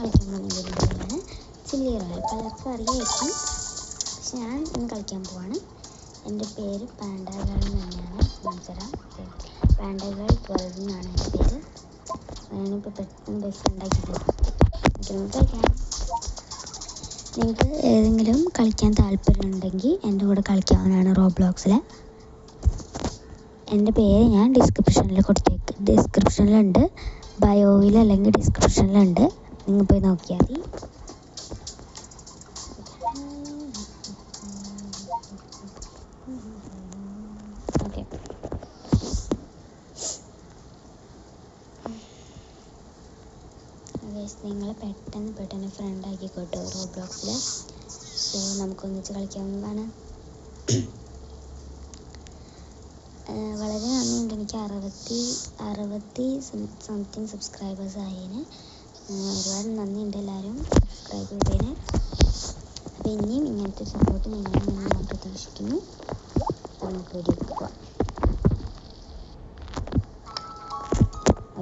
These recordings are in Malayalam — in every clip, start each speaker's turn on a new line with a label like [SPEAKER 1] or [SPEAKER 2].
[SPEAKER 1] കളിക്കാൻ പോകുന്നതാണ് ചില്ലി റോയൽ. പലർക്കും അറിയായിരിക്കും, പക്ഷെ ഞാൻ ഇന്ന് കളിക്കാൻ പോവാണ്. എൻ്റെ പേര് പാൻഡ ഗേൾ തന്നെയാണ്. കാണിച്ചുതരാം. പാൻഡ ഗേൾ 12 എന്നാണ് എൻ്റെ പേര്. ഞാനിപ്പോൾ പെട്ടെന്ന് ബസ് ഉണ്ടാക്കി തരാം. നമുക്ക് കളിക്കാം. നിങ്ങൾക്ക് ഏതെങ്കിലും കളിക്കാൻ താല്പര്യമുണ്ടെങ്കിൽ എൻ്റെ കൂടെ കളിക്കാവുന്നതാണ് റോബ്ലോക്സിൽ. എൻ്റെ പേര് ഞാൻ ഡിസ്ക്രിപ്ഷനിലുണ്ട്, ബയോയിൽ അല്ലെങ്കിൽ ഡിസ്ക്രിപ്ഷനിലുണ്ട്. നിങ്ങൾ പോയി നോക്കിയാൽ മതി. ഓക്കെ, നിങ്ങൾ പെട്ടെന്ന് ഫ്രണ്ട് ആക്കിക്കോട്ടോ റോബ്ലോക്സിൽ. സോ നമുക്കൊന്നിച്ച് കളിക്കാവുന്നതാണ്. വളരെ നന്ദിയുണ്ട്, എനിക്ക് 60 സംതിങ് സബ്സ്ക്രൈബേഴ്സ് ആയതിന്. ഒരുപാട് നന്ദിയുണ്ട് എല്ലാവരും സബ്സ്ക്രൈബ് ചെയ്തതിന്. അപ്പോൾ ഇനിയും ഇങ്ങനത്തെ സപ്പോർട്ട് നിങ്ങളിൽ നിന്ന് ഞാൻ പ്രതീക്ഷിക്കുന്നു. നമുക്ക് വീഡിയോ പോവാം.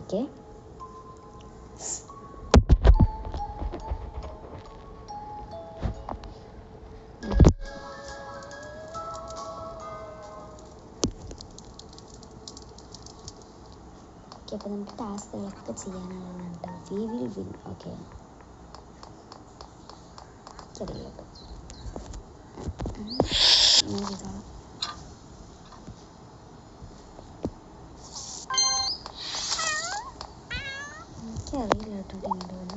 [SPEAKER 1] ഓക്കെ, അപ്പോൾ നമുക്ക് ടാസ്കുകളൊക്കെ ചെയ്യാനുള്ളതാണ് കേട്ടോ. We will win. ഓക്കെ, ചെറിയ എനിക്കറിയില്ല കേട്ടോ ടീമുകൾ.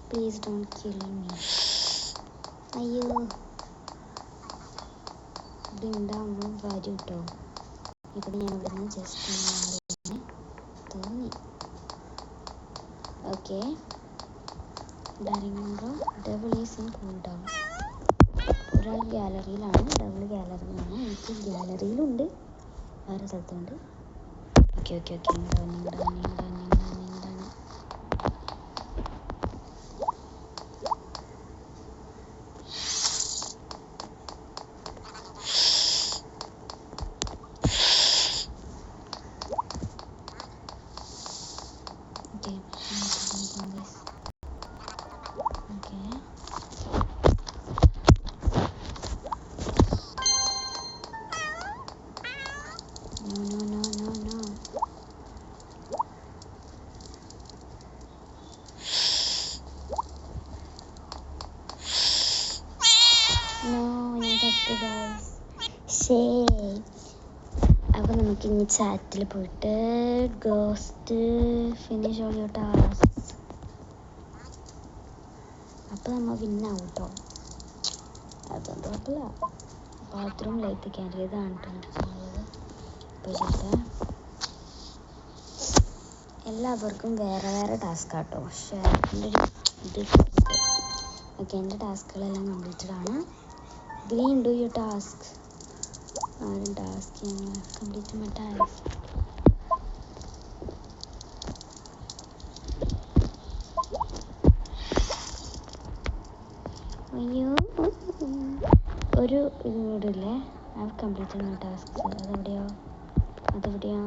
[SPEAKER 1] Please don't kill me. അയ്യോ, ഇവിടെ ഉണ്ടാകുമ്പോൾ വരും കേട്ടോ. ഇപ്പം ഞാൻ ഇവിടെ നിന്ന് ജസ്റ്റ് മാറി തോന്നി. ഓക്കെ, ഡയറിങ്ങുമ്പോൾ double is in cool down. ഒരാൾ ഗാലറിയിലാണ്, ഡബിൾ ഗാലറിയിലാണ്. എനിക്ക് ഗാലറിയിലുണ്ട്, വേറെ സ്ഥലത്തുണ്ട്. ഓക്കെ ഓക്കെ ഓക്കെ, ഇങ്ങോട്ടാണ്. അപ്പോൾ നമുക്കിനി ചാറ്റിൽ പോയിട്ട് ghost finish all your tasks. അപ്പോൾ നമ്മൾ വിന്നാവും കേട്ടോ. അതുകൊണ്ട് കുഴപ്പമില്ല. ബാത്റൂമിലേക്ക് കയറിയതാണ് കേട്ടോ. ഇപ്പോൾ ചെയ്താൽ എല്ലാവർക്കും വേറെ വേറെ ടാസ്ക് ആട്ടോ. പക്ഷേ എൻ്റെ ഒരു ഓക്കെ, എൻ്റെ ടാസ്കുകളെല്ലാം കംപ്ലീറ്റഡ് ആണ്. Green do you task. ആരും ടാസ്ക് കംപ്ലീറ്റ് മൈ ടാസ്ക്. അയ്യോ, ഒരു വീടില്ലേ, ഐ കംപ്ലീറ്റഡ് മൈ ടാസ്ക്. അതെവിടെയോ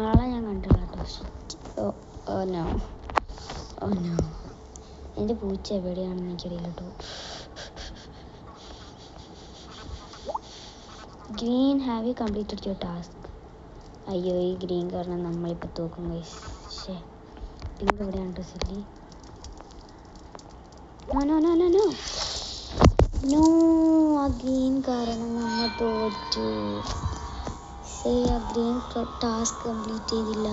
[SPEAKER 1] ആളെ ഞാൻ കണ്ടില്ല കേട്ടോ. ഓ നോ, എൻ്റെ പൂച്ച എവിടെയാണെന്ന് എനിക്കറിയില്ല കേട്ടോ. Green, have you completed your task. അയ്യോ, ഈ ഗ്രീൻ കാരണം നമ്മളിപ്പോൾ തോക്കും ഗൈസ്. ശേ, പിങ്ക് എവിടെയാണ് സില്ലി? നോ, ആ ഗ്രീൻ കാരണം നമ്മൾ തോറ്റു. ആ ഗ്രീൻ ടാസ്ക് കംപ്ലീറ്റ് ചെയ്തില്ല.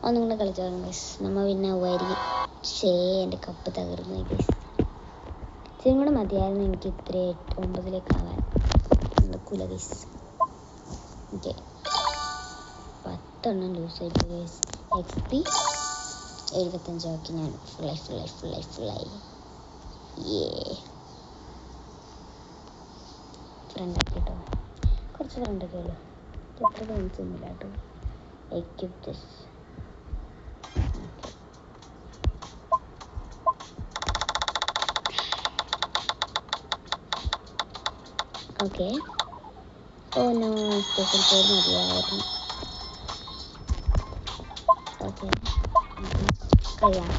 [SPEAKER 1] ഒന്നും കൂടെ കളിച്ചാൽ ഗൈസ്, നമ്മൾ പിന്നെ വരി. എൻ്റെ കപ്പ് തകർന്നു ഗൈസ്. ഇച്ചിരി കൂടെ മതിയായിരുന്നു എനിക്ക് ഇത്ര 9 നടക്കൂല ഗൈസ്. ഓക്കെ, 10 ലൂസായി ഗൈസ്. XP 75 ആക്കി ഞാൻ ഫുള്ളായി. ഫ്രണ്ടാക്കി കേട്ടോ, കുറച്ച് ഫ്രണ്ടൊക്കെ ഉള്ളൂ. എത്ര തോന്നിച്ചൊന്നുമില്ല കേട്ടോ. Equip this. Okay, oh no, special code മതിയായിരുന്നു. ഓക്കെ, കഴിയാം.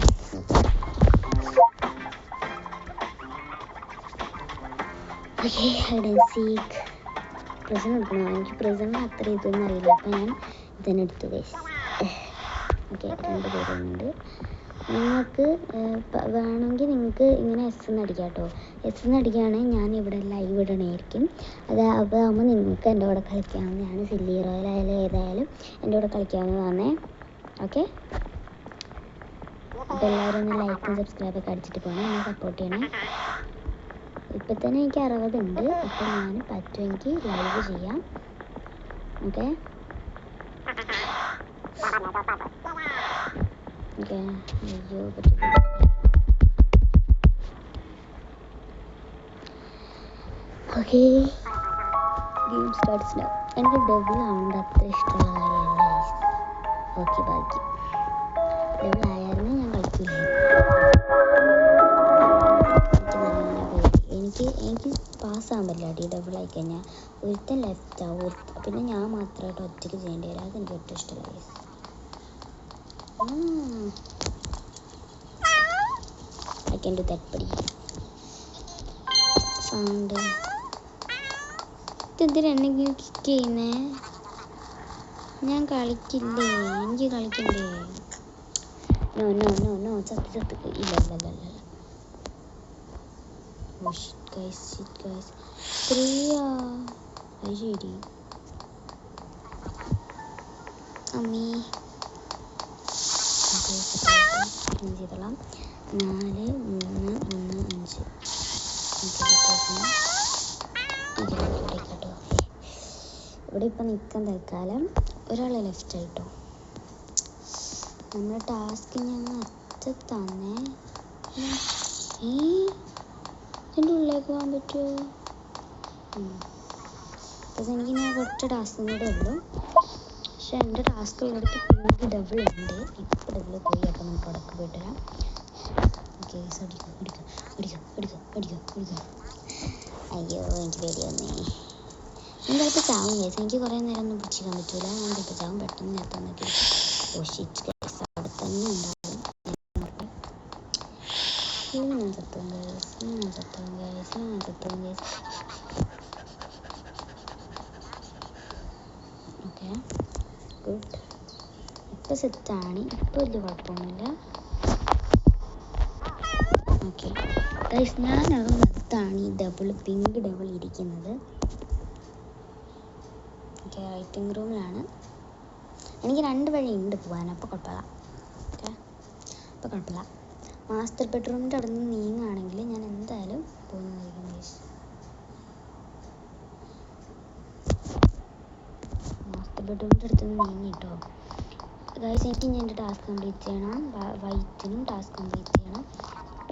[SPEAKER 1] Okay, hide and seek. Prison എടുക്കണോ? എനിക്ക് പ്രിസണിന് അത്ര ഇതൊന്നും അറിയില്ല, അപ്പം ഞാൻ ഇതന്നെ എടുത്തു ഗൈസ്. ഓക്കെ, 2 പേരുണ്ട്. നിങ്ങൾക്ക് വേണമെങ്കിൽ നിങ്ങൾക്ക് ഇങ്ങനെ എസ് എന്ന് അടിക്കാം കേട്ടോ. എസ് എന്ന് അടിക്കുകയാണെങ്കിൽ ഞാൻ ഇവിടെ ലൈവ് ഇടണമായിരിക്കും. അതാകുമ്പോൾ നിങ്ങൾക്ക് എൻ്റെ കൂടെ കളിക്കാവുന്നതാണ്. സില്ലി റോയലായാലും ഏതായാലും എൻ്റെ കൂടെ കളിക്കാവുന്നതാണ്. ഓക്കെ, അപ്പോൾ എല്ലാവരും ഒന്ന് ലൈക്കും സബ്സ്ക്രൈബൊക്കെ അടിച്ചിട്ട് പോകണം, എന്നെ സപ്പോർട്ട് ചെയ്യണേ. ഇപ്പം തന്നെ എനിക്ക് 60 ഉണ്ട്. അപ്പം ഞാൻ പറ്റുമെങ്കിൽ ലൈവ് ചെയ്യാം. Okay okay. അയ്യോ പറ്റില്ല. Okay, game starts now. എനിക്ക് ഡബിൾ ആവേണ്ട അത്ര ഇഷ്ടമുള്ള കാര്യമല്ല. ഓക്കെ, ബാക്കി ഡബിൾ ആയായിരുന്നു ഞാൻ കളിക്കില്ല. എനിക്ക് പാസ്സാകാൻ പറ്റില്ല. ഡബിൾ ആയി കഴിഞ്ഞാൽ ഒരുത്തൻ ലെഫ്റ്റ് ആവും, പിന്നെ ഞാൻ മാത്രമായിട്ട് ഒറ്റയ്ക്ക് ചെയ്യേണ്ടി വരും. അതെനിക്ക് ഒട്ടും ഇഷ്ടമല്ല. I can do that, buddy. Sound ഇതെന്തിനാ എന്നെങ്കിലും കിക്ക് ചെയ്യുന്നേ? ഞാൻ കളിക്കില്ലേ, എനിക്ക് കളിക്കണ്ടേ? നോ നോ നോ നോ, ചത്ത് ഇല്ല ഇല്ല ഇല്ല ഇല്ല. ഓ ഷിറ്റ് ഗൈസ്, പ്രിയ അത് ശരി. അമ്മീ ചെയ്തോളാം. 4 3 1 5. കേട്ടോ, ഇവിടെ ഇപ്പം നിൽക്കാൻ തൽക്കാലം ഒരാൾ ലെഫ്റ്റ് ആയിട്ടോ. നമ്മുടെ ടാസ്ക് ഞങ്ങൾ അറ്റത്താന്നേ. ഇതിൻ്റെ ഉള്ളിലേക്ക് പോകാൻ പറ്റുമോ? പക്ഷെ എനിക്ക് ഞാൻ ഒറ്റ ടാസ്കും കൂടെ ഉള്ളൂ. പക്ഷെ എൻ്റെ ടാസ്ക് ഉള്ളിടത്ത് പിങ്ക് ഡബിൾ ഉണ്ട്. ഇപ്പോൾ ഡബിൾ പോയി. അപ്പോൾ നമുക്ക് ഉടക്ക് പോയിട്ട് വരാം. ഓക്കെ, അടിക്കാം. അയ്യോ, എനിക്ക് പേടി വന്നേ. ഞാൻ ചിലപ്പോൾ ചാവും കേസ്. എനിക്ക് കുറേ നേരം ഒന്നും പിടിച്ചിക്കാൻ പറ്റൂല. ഞാൻ ചിലപ്പോൾ ചാവും. പെട്ടെന്ന് നേരത്തെ നോക്കി. ഓ ഷിറ്റ് കേസ്, അവിടെ തന്നെ ഉണ്ടാവും. ഞാൻ ചത്തും കേസ്. Okay, good. ഇപ്പോൾ സെറ്റാണ്. ഇപ്പോൾ വലിയ കുഴപ്പമൊന്നുമില്ല. ഓക്കെ ഗൈസ്, ഞാനത് നത്താണ് ഈ പിങ്ക് ഡബിൾ ഇരിക്കുന്നത്. ഓക്കെ, റൈറ്റിംഗ് റൂമിലാണ്. എനിക്ക് 2 വഴിയുണ്ട് പോകാൻ. അപ്പോൾ കുഴപ്പമില്ല. ഓക്കെ, അപ്പോൾ കുഴപ്പമില്ല. മാസ്റ്റർ ബെഡ്റൂമിൻ്റെ അവിടെ നിന്ന് നീങ്ങുകയാണെങ്കിൽ ഞാൻ എന്തായാലും പോകുന്നതായിരിക്കും ഗൈസ്. മാസ്റ്റർ ബെഡ്റൂമിൻ്റെ അടുത്ത് നിന്ന് നീങ്ങി കേട്ടോ ഗൈസ്. എനിക്ക് ഇനി എൻ്റെ ടാസ്ക് കംപ്ലീറ്റ് ചെയ്യണം. വൈറ്റിനും ടാസ്ക് കംപ്ലീറ്റ് ചെയ്യണം.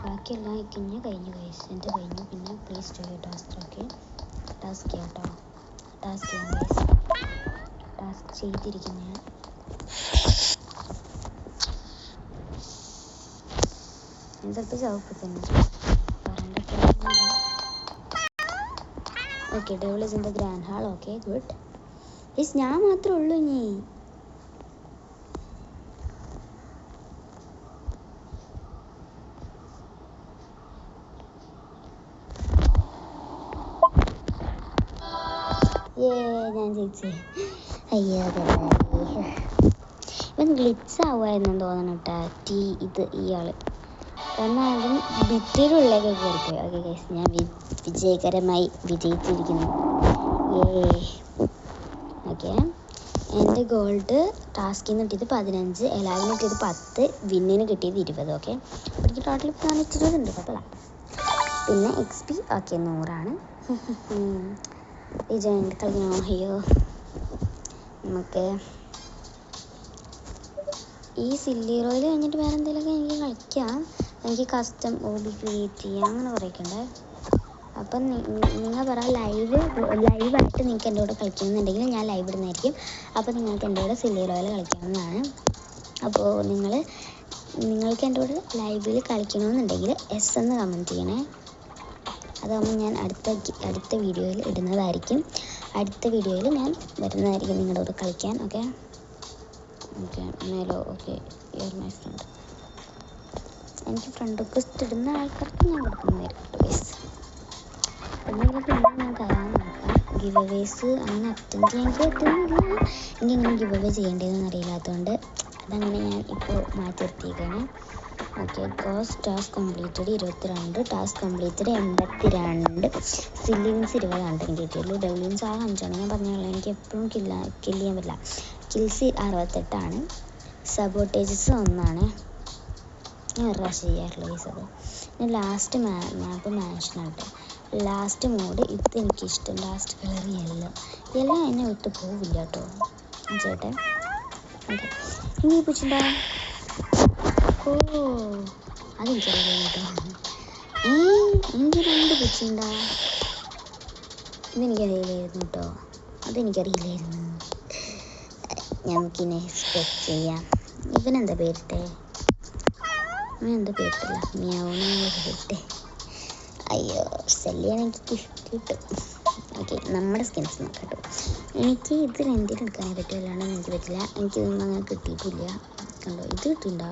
[SPEAKER 1] ബാക്കിയെല്ലാം കഴിഞ്ഞു ഗൈസ്. എൻ്റെ കഴിഞ്ഞു. പിന്നെ please do your task. Okay, task ചെയ്യാം കേട്ടോ. ടാസ്ക് ചെയ്യാം ഗൈസ്. ടാസ്ക് ചെയ്തിരിക്കുന്നു ഞാൻ. ചിലപ്പോൾ ചവപ്പ് തന്നെ okay. Double is in the grand hall. Okay, good. Yes, ഞാൻ മാത്രമേ ഉള്ളൂ ഇനി. ഞാൻ ജയിച്ചേ. അയ്യോ, ഇവൻ ഗ്ലിറ്റ്സ് ആവുമായിരുന്നു തോന്നണം കേട്ടോ. ഇയാൾ കാരണം അതും ഭിത്തിയിലുള്ളതൊക്കെ കയറിപ്പോയി. ഓക്കെ ഗൈസ്, ഞാൻ വിജയകരമായി വിജയിച്ചിരിക്കുന്നു. ഓക്കെ, എൻ്റെ ഗോൾഡ് ടാസ്കിൽ നിന്ന് കിട്ടിയത് 15, എല്ലാവരും കിട്ടിയത് 10, വിന്നിന് കിട്ടിയത് 20. ഓക്കെ, എനിക്ക് ടോട്ടൽ ഇപ്പോൾ 420 ഉണ്ട്. കുഴപ്പമില്ല. പിന്നെ XP ഓക്കെ 100 വിജയ് കളിക്കണോ? അയ്യോ, നമുക്ക് ഈ സില്ലി റോയിൽ കഴിഞ്ഞിട്ട് വേറെ എന്തെങ്കിലുമൊക്കെ എനിക്ക് കളിക്കാം. എനിക്ക് കസ്റ്റം OB ക്രിയേറ്റ് ചെയ്യാം, അങ്ങനെ കുറേയൊക്കെ. അപ്പം നിങ്ങൾ പറ ലൈവായിട്ട് നിങ്ങൾക്ക് എൻ്റെ കൂടെ കളിക്കണമെന്നുണ്ടെങ്കിൽ ഞാൻ ലൈവ് ഇടുന്നതായിരിക്കും. അപ്പോൾ നിങ്ങൾക്ക് എൻ്റെ കൂടെ സില്ലി റോയിൽ കളിക്കാവുന്നതാണ്. അപ്പോൾ നിങ്ങൾക്ക് എൻ്റെ കൂടെ ലൈവിൽ കളിക്കണമെന്നുണ്ടെങ്കിൽ S എന്ന് കമൻറ്റ് ചെയ്യണേ. അതാകുമ്പോൾ ഞാൻ അടുത്ത വീഡിയോയിൽ ഇടുന്നതായിരിക്കും. അടുത്ത വീഡിയോയിൽ ഞാൻ വരുന്നതായിരിക്കും നിങ്ങളുടെ കൂടെ കളിക്കാൻ. ഓക്കെ, മേലോ. Okay, you are my friend. എനിക്ക് ഫ്രണ്ട് റിക്വസ്റ്റ് ഇടുന്ന ആൾക്കാർക്ക് ഞാൻ കൊടുക്കുന്നതായിരിക്കും കേട്ടോ ഗൈസ്. എന്തെങ്കിലും പിന്നെ ഞാൻ തരാൻ നോക്കാം. ഗിവ് അവേസ് അങ്ങനെ അറ്റൻഡ് ചെയ്യാൻ എനിക്ക് പറ്റുന്നില്ല. എനിക്കിങ്ങനെ ഗിവ് അവേ ചെയ്യേണ്ടതെന്ന് അറിയില്ലാത്തതുകൊണ്ട് അതങ്ങനെ ഞാൻ ഇപ്പോൾ മാറ്റി നിർത്തിയിരിക്കുകയാണ്. ഓക്കെ, ഗോസ് ടാസ്ക് കംപ്ലീറ്റഡ് 22, ടാസ്ക് കംപ്ലീറ്റഡ് 82, സില്ലിവിൻസ് 20 ആണ് എനിക്ക് കിട്ടിയുള്ളൂ. ഡബ്ല്യൂൻസ് 5 ഞാൻ പറഞ്ഞുള്ളൂ. എനിക്ക് എപ്പോഴും കില്ല് ചെയ്യാൻ പറ്റില്ല. Kills 68, sabotages 1. ഞാൻ ഒരു പ്രാവശ്യം ചെയ്യാറുള്ളൂ ഗൈസ്. അത് പിന്നെ ലാസ്റ്റ് മാപ്പ് മാൻഷനായിട്ട് ലാസ്റ്റ് മോഡ് ഇതെനിക്കിഷ്ടം. ലാസ്റ്റ് കളർ യെല്ലോ എന്നെ വിട്ട് പോവില്ല കേട്ടോ ചേട്ടൻ. ഓക്കെ, ഇനി പൂച്ചിണ്ടാ. ഓ, അതെനിക്കറിയില്ല കേട്ടോ. എനിക്ക് 2 പൂച്ചിണ്ടാ. ഇതെനിക്കറിയില്ലായിരുന്നു കേട്ടോ. അതെനിക്കറിയില്ലായിരുന്നു. നമുക്കിനെ എക്സ്പെക്ട് ചെയ്യാം. ഇവനെന്താ പേരിട്ടെ? എന്താ പേരിട്ടില്ല, മിയാവൂന്ന് പേരിട്ടെ. അയ്യോ, സെല്ലിയാണ് എനിക്ക് ഗിഫ്റ്റ് കിട്ടും. ഓക്കെ, നമ്മുടെ സ്കിൻസ് നോക്കാം കേട്ടോ. എനിക്ക് ഇതിൽ എന്തെങ്കിലും എടുക്കാനേ പറ്റും, അല്ലാണ്ട് എനിക്ക് പറ്റില്ല. എനിക്കിതൊന്നും അങ്ങനെ കിട്ടിയിട്ടില്ല. കണ്ടോ, ഇത് കിട്ടിയിട്ടുണ്ടോ?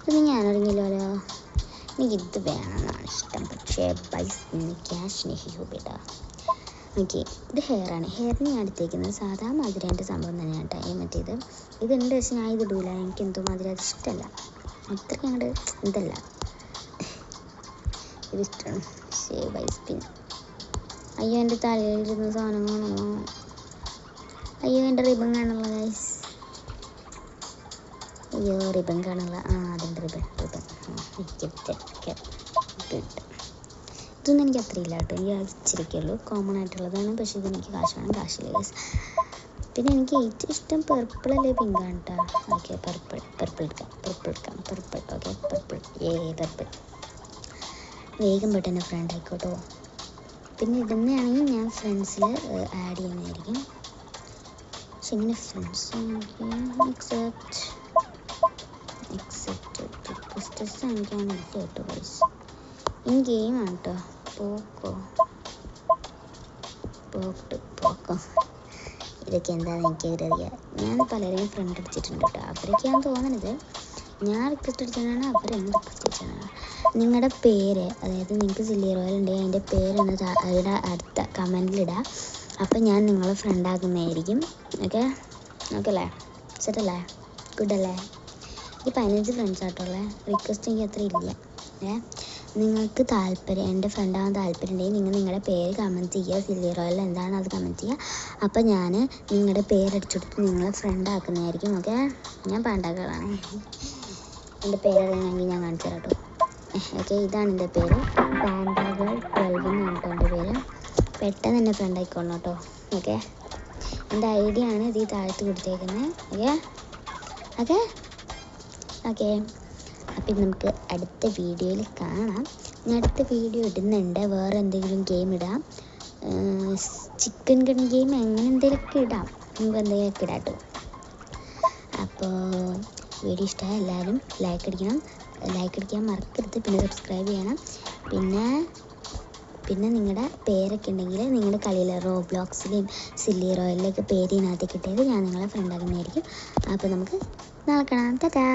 [SPEAKER 1] ഇതൊന്നും ഞാനറിഞ്ഞില്ലല്ലോ. എനിക്കിത് വേണമെന്നാണ് ഇഷ്ടം, പക്ഷേ പൈസ ക്യാഷ് നെഹിബേട്ടാ. ഓക്കെ, ഇത് ഹെയറാണ്. ഹെയറിന് ഞാൻ എടുത്തേക്കുന്നത് സാധാ മാതിരിൻ്റെ സംഭവം തന്നെയാണ് കേട്ടോ. മറ്റേത് ഇതുണ്ട്, പക്ഷെ ഞാൻ ഇത് ഇടൂല. എനിക്ക് എന്തോ മാതിരി അത് ഇഷ്ടമല്ല. അത്രയ്ക്ക് അങ്ങോട്ട് ഇതല്ല, ഇതിഷ്ടമാണ്. Shave I spin. അയ്യോ, എൻ്റെ തലയിലിരുന്ന സാധനം കാണുമോ? അയ്യോ, എൻ്റെ റിബൺ കാണുള്ള ഗൈസ്. അയ്യോ, റിബൺ കാണുള്ള. അതിൻ്റെ റിബൺ ഇതൊന്നും എനിക്ക് അത്രയില്ല കേട്ടോ. എനിക്ക് ഇച്ചിരിക്കുള്ളൂ, കോമൺ ആയിട്ടുള്ളതാണ്. പക്ഷേ ഇതെനിക്ക് കാശില്ല ഗൈസ്. പിന്നെ എനിക്ക് ഏറ്റവും ഇഷ്ടം പർപ്പിളല്ലേ പിങ്കാണ് കേട്ടോ. ഓക്കെ, പർപ്പിൾ എടുക്കാം. Okay, purple. വേഗം പെട്ടെന്ന് ഫ്രണ്ട് ആയിക്കോട്ടോ. പിന്നെ ഇടുന്നതാണെങ്കിൽ ഞാൻ ഫ്രണ്ട്സിൽ ആഡ് ചെയ്യുന്നതായിരിക്കും. പക്ഷെ ഇങ്ങനെ ഫ്രണ്ട്സ് എക്സെപ്റ്റ് റിക്വസ്റ്റസ് കാണിക്കാനില്ല കേട്ടോ ഗൈസ്. ഇൻ ഗെയിമാണ് കേട്ടോ. പോക്കോ ഇതൊക്കെ എന്താണെന്ന് എനിക്കറിയാം. ഞാൻ പലരെയും ഫ്രണ്ട് അടിച്ചിട്ടുണ്ട് കേട്ടോ. അവരൊക്കെയാണെന്ന് തോന്നണത്. ഞാൻ റിക്വസ്റ്റ് അടിച്ചതാണ്, അവരെന്നെ റിക്വസ്റ്റ് അടിച്ചതാണ്. നിങ്ങളുടെ പേര്, അതായത് നിങ്ങൾക്ക് സില്ലി റോയൽ ഉണ്ടെങ്കിൽ അതിൻ്റെ പേരൊന്ന് അതിൻ്റെ അടുത്ത കമൻറ്റിലിടാം. അപ്പം ഞാൻ നിങ്ങളെ ഫ്രണ്ട് ആക്കുന്നതായിരിക്കും. ഓക്കെ അല്ലേ? സെറ്റല്ലേ? ഗുഡല്ലേ? ഈ 15 ഫ്രണ്ട്സ് ആയിട്ടുള്ളത്. റിക്വസ്റ്റ് എനിക്ക് അത്ര ഇല്ല. നിങ്ങൾക്ക് താല്പര്യം, എൻ്റെ ഫ്രണ്ട് ആവാൻ താല്പര്യം ഉണ്ടെങ്കിൽ നിങ്ങൾ നിങ്ങളുടെ പേര് കമൻറ്റ് ചെയ്യുക. സില്ലി റോയൽ എന്താണ് അത് കമൻറ്റ് ചെയ്യുക. അപ്പം ഞാൻ നിങ്ങളുടെ പേരടിച്ചെടുത്ത് നിങ്ങളെ ഫ്രണ്ട് ആക്കുന്നതായിരിക്കും. ഓക്കെ, ഞാൻ പാണ്ടാക്കളാണ്. എൻ്റെ പേരറിയണമെങ്കിൽ ഞാൻ കാണിച്ചു തരാം കേട്ടോ. ഓക്കെ, ഇതാണ് എൻ്റെ പേര്. പാണ്ടാകൾ 12 എന്നാണ് കേട്ടോ എൻ്റെ പേര്. പെട്ടെന്ന് തന്നെ ഫ്രണ്ട് ആയിക്കോളണം കേട്ടോ. ഓക്കെ, എൻ്റെ ID ആണ് ഇത് താഴത്ത് കൊടുത്തേക്കുന്നത്. ഓക്കെ. അപ്പം നമുക്ക് അടുത്ത വീഡിയോയിൽ കാണാം. ഞാൻ അടുത്ത വീഡിയോ ഇടുന്നുണ്ട്. വേറെ എന്തെങ്കിലും ഗെയിം ഇടാം. ചിക്കൻ ഗൺ ഗെയിം അങ്ങനെ എന്തെങ്കിലുമൊക്കെ ഇടാം. നമുക്ക് എന്തെങ്കിലുമൊക്കെ ഇടാം കേട്ടോ. അപ്പോൾ വീഡിയോ ഇഷ്ടമായ എല്ലാവരും ലൈക്ക് അടിക്കാൻ മറക്കരുത്. പിന്നെ സബ്സ്ക്രൈബ് ചെയ്യണം. പിന്നെ നിങ്ങളുടെ പേരൊക്കെ ഉണ്ടെങ്കിൽ നിങ്ങളുടെ കളിയിൽ റോബ്ലോക്സിലെയും സില്ലി റോയലിലൊക്കെ പേര് ഇതിനകത്ത് കിട്ടിയത് ഞാൻ നിങ്ങളെ ഫ്രണ്ട് ആകുന്നതായിരിക്കും. അപ്പോൾ നമുക്ക് നാളെ കാണാം. ടാറ്റാ.